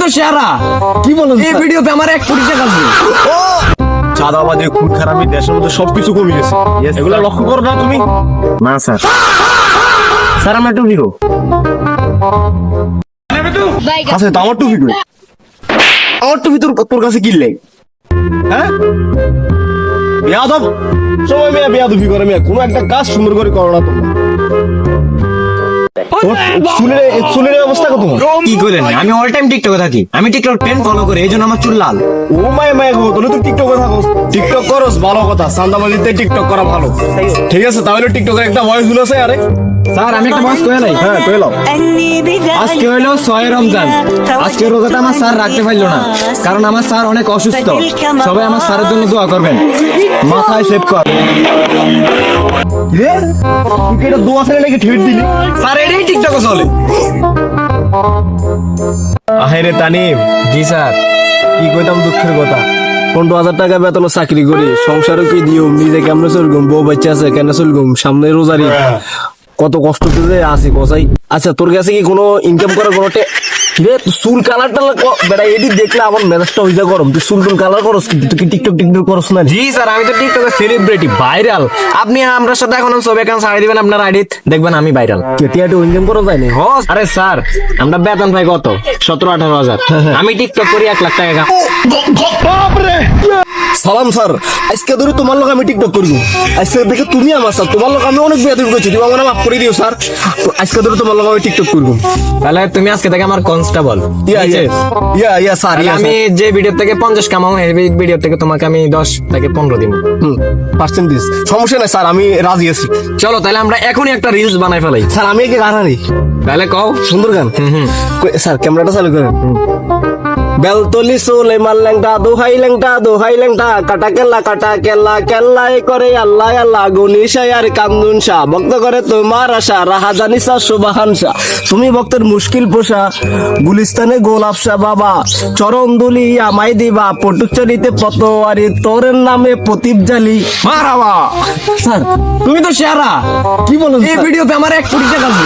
তো সেরা। কি বলেন এই ভিডিওতে আমার 1 কোটি টাকা আছে। চাঁদাবাজি খুন খারাপি দেশের মধ্যে সবকিছু কমে গেছে, এগুলো লক্ষ্য করো না তুমি? না স্যার, স্যার আমরা একটু হিরো। আচ্ছা তো আমার টুপি কই? আমার টুপি তোর কাছে কিনলে? হ্যাঁ বেয়াদব, সময় মেয়ে বেয়াদবি করে মেয়ে, কোনো একটা কাজ সুন্দর করে করো না তোমরা। চুলের অবস্থা কত? কি করেন? আমি অল টাইম টিকটকে থাকি, আমি টিকটক ট্রেন্ড ফলো করি, এইজন্য আমার চুল লাল। ও মাই মাই গো, তাহলে তুই টিকটকে থাকোস? টিকটক করস ভালো কথা, চাঁদাবাজিতে টিকটক করা ভালো, ঠিক আছে। তাহলে টিকটকের একটা ভয়েস গুলো আছে। আরে স্যার আমি একটা বস কয়ে লাই। হ্যাঁ কইলাম। আজকে হইলো 6 রমজান। আজকে রোজাটা আমার স্যার রাখতে পারলো না, কারণ আমার স্যার অনেক অসুস্থ। সবাই আমার স্যারের জন্য দোয়া করবেন। মাথায় সেভ কর রে, তুই এটা দোয়া ছেড়ে নাকি ঠেট দিলি? স্যার এটাই টিকটকে চলে। আহেরে তানিম, জি স্যার। কি কইতাম দুঃখের কথা, 15,000 টাকা বেতন চাকরি করি, সংসারও কি দিও, নিজে কেমনে চলগুম, বউ বাচ্চা আছে কেন চলগুম, সামনে রোজারি, কত কষ্ট যে আছে কসাই। আচ্ছা তোর কাছে কি কোনো ইনকাম করার কোনো রে, চুল কালার টালার বেটা এডি দেখলে আমার মেজাজটা হয়ে যায় গরম। তুই চুল টুল কালার করস, তুই কি টিকটক করস না? জি স্যার, আমি তো টিকটকে সেলিব্রিটি, ভাইরাল। আপনি আমরা সাথে এখন ছবি এখন ছাড়িয়ে দিবেন আপনার আইডিতে, দেখবেন আমি ভাইরাল। কেটিয়াটি ইনকাম করা যায় না? আরে স্যার আমরা বেতন পাই কত? 17-18 হাজার। আমি টিকটক করি 1 লাখ টাকা। সালাম স্যার, আজকে ধরে তোমার লোক আমি টিকটক করব। আজকে দেখে তুমি আমার স্যার, তোমার লোক আমি অনেক বেয়াদবি করছি, তুমি আমার মাফ করে দিও স্যার। আজকে ধরে তোমার লোক আমি টিকটক করব। তাহলে তুমি আজকে থেকে আমার কনস্টেবল। ইয়া স্যার, আমি যে ভিডিও থেকে 50 কামাও, এই ভিডিও থেকে তোমাকে আমি 10 থেকে 15 দিব। পার্সেন্টেজ সমস্যা নাই স্যার, আমি রাজি আছি। চলো তাহলে আমরা এখনই একটা রিলস বানাই ফেলাই। স্যার আমি একে গান আনি, তাহলে কও। সুন্দর গান। স্যার ক্যামেরাটা চালু করেন। বেলতলি সোলে মাল ল্যাংটা, দোহাই ল্যাংটা, কাটা কেল্লা কেল্লাই করে আল্লাহ আল্লাহ, গনিশাই আর কান্দুন শাহ, ভক্ত করে তোমার আশা, রাহাজানি শাহ সুবাহান শাহ, তুমি ভক্তের মুশকিল পোষা, গুলিস্তানে গোলাপ শাহ বাবা, চরণ দুলি আমায় দিবা, পটুকচারিতে পতোয়ারি, তোরের নামে প্রদীপ জালি। মারাবা স্যার তুমি তো সেরা। কি বলেন? এই ভিডিওতে আমার 1 কোটি টাকা আছে।